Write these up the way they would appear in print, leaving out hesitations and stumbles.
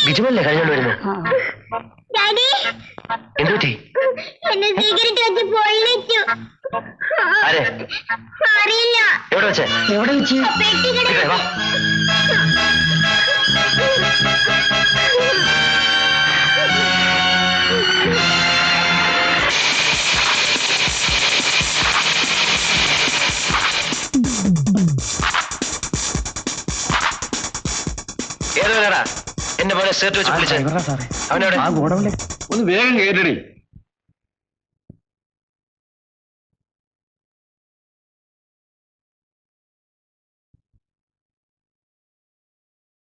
ബിജുമല്ലേ കഴിഞ്ഞോണ്ട് വരുന്നു. എന്തുപറ്റി? എന്നെ സിഗരറ്റ് വെച്ച് പൊള്ളിച്ചു. അറിയില്ല. എവിടെ വെച്ച്? എവിടെ വെച്ച്? ഏതാ എന്റെ പോലെ ഷർട്ട് വെച്ച് വിളിച്ചത്? അവനോട് ഒന്ന് വേഗം കേട്ടടി.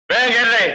വേഗം കേട്ടേ.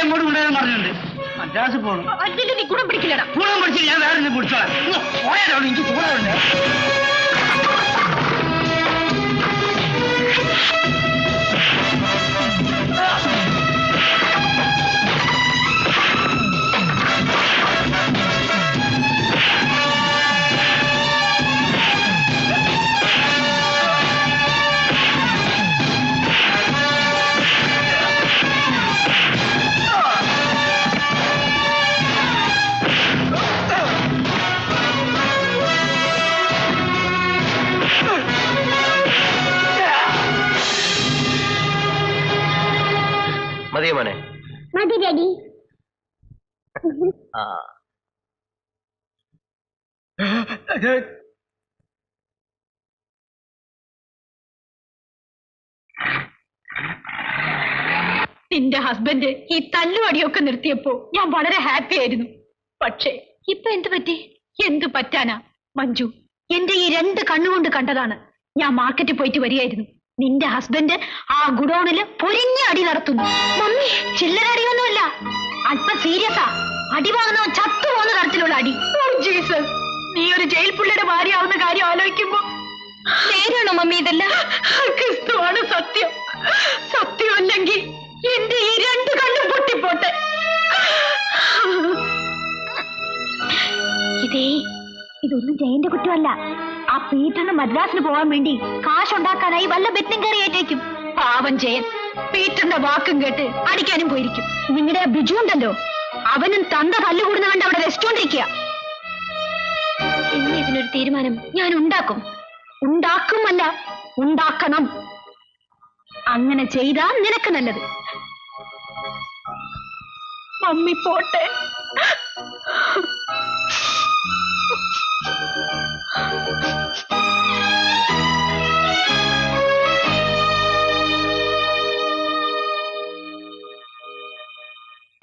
എങ്ങോട്ട് കൊണ്ടുവരാൻ പറഞ്ഞിട്ടുണ്ട്. മദ്രാസ് പോകണം. നീ ഗുണം പിടിക്കില്ലടാ. ഗുണം പിടിച്ച് ഞാൻ വേറെ പിടിച്ചോളാം. പോയാലോ എനിക്ക് കൂടാറുണ്ട്. മതിയോ മോനെ? മതി ഡാഡി. നിന്റെ ഹസ്ബൻഡ് ഈ തല്ലുവടിയൊക്കെ നിർത്തിയപ്പോ ഞാൻ വളരെ ഹാപ്പി ആയിരുന്നു. പക്ഷേ ഇപ്പൊ എന്ത് പറ്റി? എന്ത് പറ്റാനാ മഞ്ജു? എന്റെ ഈ 2 കണ്ണുകൊണ്ട് കണ്ടതാണ്. ഞാൻ മാർക്കറ്റിൽ പോയിട്ട് വരികയായിരുന്നു. നിന്റെ ഹസ്ബൻഡ് ആ ഗുഡൌണില് പൊരിഞ്ഞ അടി നടത്തുന്നു. മമ്മി, ചില്ലറ അടിയൊന്നുമല്ല, അല്പം സീരിയസാ. അടി വാങ്ങുന്നവൻ ചത്തുപോകുന്ന തരത്തിലുള്ള അടി. ജീസസ്, നീ ഒരു ജയിൽ പുള്ളിയുടെ ഭാര്യയാവുന്ന കാര്യം ആലോചിക്കുമ്പോ നേരാണോ മമ്മി ഇതെല്ലാം? ക്രിസ്തുവാണ് സത്യം. സത്യമല്ലെങ്കിൽ എന്റെ ഈ 2 കണ്ണും പൊട്ടിപ്പോട്ടെ. ഇതൊന്നും ജയന്റെ കുറ്റമല്ല. ആ പീറ്ററിന് മദ്രാസിന് പോകാൻ വേണ്ടി കാശുണ്ടാക്കാനായി വല്ല ബെറ്റും കയറി ഏറ്റേക്കും. പാവം ജയൻ പീറ്ററിന്റെ വാക്കും കേട്ട് അടിക്കാനും പോയിരിക്കും. നിങ്ങളുടെ ബിജു ഉണ്ടല്ലോ, അവനും തന്ത തല്ലുകൂടുന്ന കണ്ട് അവിടെ റെസ്റ്റോണ്ടിരിക്കുക. ഇന്ന് ഇതിനൊരു തീരുമാനം ഞാൻ ഉണ്ടാക്കും. ഉണ്ടാക്കുമല്ല, ഉണ്ടാക്കണം. അങ്ങനെ ചെയ്താൽ നിനക്ക് നല്ലത്. മമ്മി പോട്ടെ.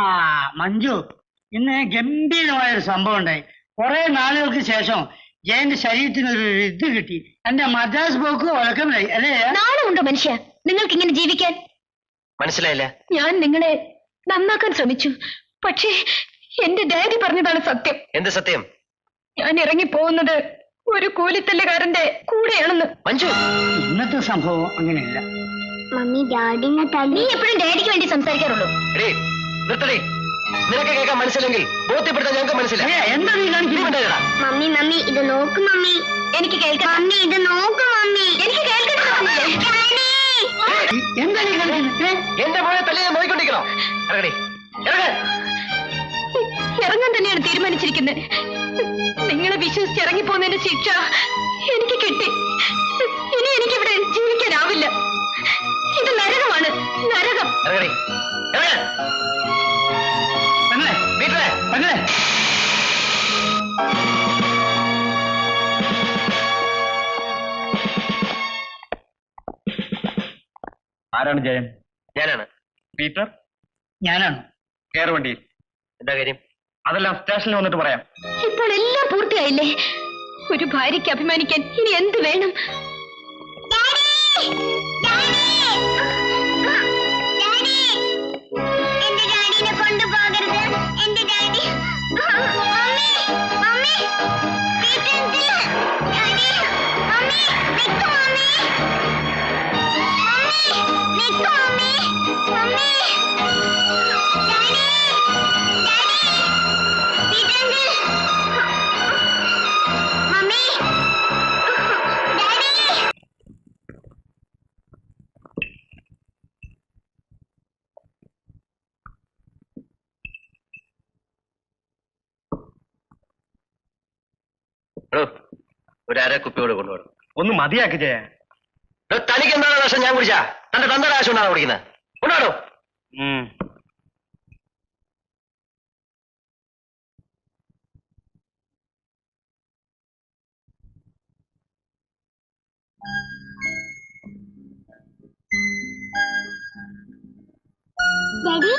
ആ മഞ്ജു, ഇന്ന് ഗംഭീരമായൊരു സംഭവം ഉണ്ടായി. കുറെ നാളുകൾക്ക് ശേഷം ജയന്റെ ശരീരത്തിന് ഒരു ഇത് കിട്ടി. എന്റെ മദ്രാസ് പോക്ക് ഒലക്കമില്ലായി അല്ലേ? നാണമുണ്ടോ മനുഷ്യ നിങ്ങൾക്ക് ഇങ്ങനെ ജീവിക്കാൻ? മനസ്സിലായില്ല. ഞാൻ നിങ്ങളെ നന്നാക്കാൻ ശ്രമിച്ചു. പക്ഷേ എന്റെ ഡാഡി പറഞ്ഞതാണ് സത്യം. എന്ത് സത്യം? ഞാൻ ഇറങ്ങി പോകുന്നത് ഒരു കൂലിത്തല്ലുകാരന്റെ കൂടെയാണെന്ന്. മഞ്ജു, ഇന്നത്തെ സംഭവം അങ്ങനെയല്ല. മമ്മി ഡാഡിനെ നീ തല്ലി. എപ്പോഴും ഡാഡിക്ക് വേണ്ടി സംസാരിക്കാറുള്ളൂ. എടീ, നിർത്തടി. നിനക്ക് കേൾക്കാൻ മനസ്സില്ലെങ്കിൽ ബോധ്യപ്പെടുത്താൻ ഞങ്ങൾക്ക് മനസ്സിലായി. എന്താ നീ കാണിക്കുന്നത്? മമ്മി മമ്മി ഇത് നോക്ക് മമ്മി. എനിക്ക് കേൾക്കണം. മമ്മി ഇത് നോക്ക് മമ്മി. എനിക്ക് കേൾക്കണം. എന്താ നീ കാണിക്കുന്നത്? എന്റെ മോനെ തല്ലി ഞാൻ നോക്കിക്കൊണ്ടിരിക്കണോ? ഇറങ്ങടി, ഇറങ്ങ. ഇറങ്ങാൻ തന്നെയാണ് തീരുമാനിച്ചിരിക്കുന്നത്. നിങ്ങളെ വിശ്വസിച്ച് ഇറങ്ങിപ്പോന്നതിന്റെ ശിക്ഷ എനിക്ക് കിട്ടി. ഇനി എനിക്കിവിടെ ജീവിക്കാനാവില്ല. ഇത് നരകമാണ്, നരകം. ഇറങ്ങടി, ഇറങ്ങ. പെങ്ങളെ, വീട്ടിലെ പെങ്ങളെ. ആരാണ് ജയൻ? ഞാനാണ്. പീറ്റർ? ഞാനാണ്. കയറ് വണ്ടിയിൽ. എന്താ കാര്യം? അതെല്ലാം സ്റ്റേഷനിൽ വന്നിട്ട് പറയാം. ഇപ്പോൾ എല്ലാം പൂർത്തിയായില്ലേ? ഒരു ഭാര്യയ്ക്ക് അഭിമാനിക്കാൻ ഇനി എന്ത് വേണം? എന്റെ ഡാഡിനെ കൊണ്ടുപോകരുത്. എന്റെ daddy. Mummy mummy daddy mummy നിൽക്കൂ മമ്മി. മമ്മി നിൽക്കൂ mummy. Mummy daddy daddy Peter mummy daddy. ഒരു അര കുപ്പിയോട് കൊണ്ടുപോകണം. ഒന്ന് മതിയാക്കി ജയ. തനിക്ക് എന്താണ് ദോഷം? ഞാൻ കുടിച്ചാ തന്റെ തന്റെ ആശം കൊണ്ടാണ് കുടിക്കുന്നത്. കൊണ്ടുപോടോ. ഡാഡി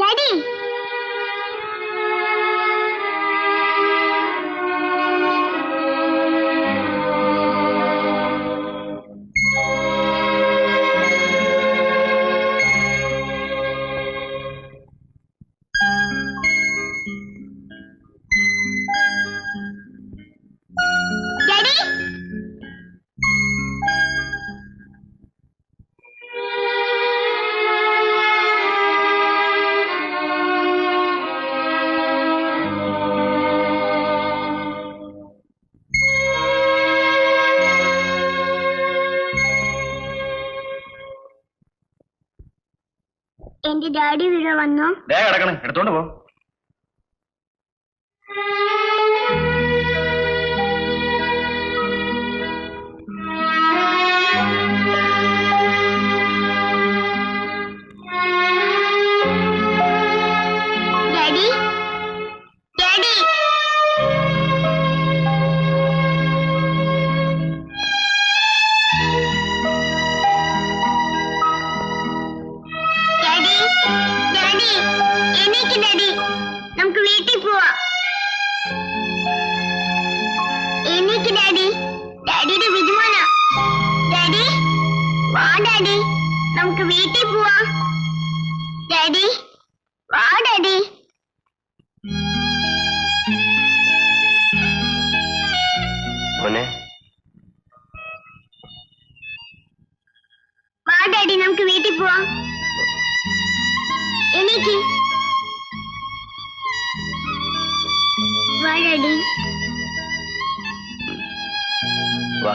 ഡാഡി ഡാഡി എന്റെ ഡാഡി ഇവിടെ വന്നോ? ദേ കിടക്കണേ, എടുത്തോണ്ട് പോ. ഡാഡി ഡാഡി ഡാഡി ഡാഡി എണീക്ക് ഡാഡി. നമുക്ക് വീട്ടിൽ പോവാ. എണീക്ക് ഡാഡി. ഡാഡിയുടെ വിജുമോന. ഡാഡി വാ ഡാഡി, നമുക്ക് വീട്ടിൽ പോവാ. ഡാഡി വാ ഡാഡി. മോനെ, വാ ഡാഡി, നമുക്ക് വീട്ടിൽ പോവാ. എണീക്ക്. വാ ഡാഡി. വാ.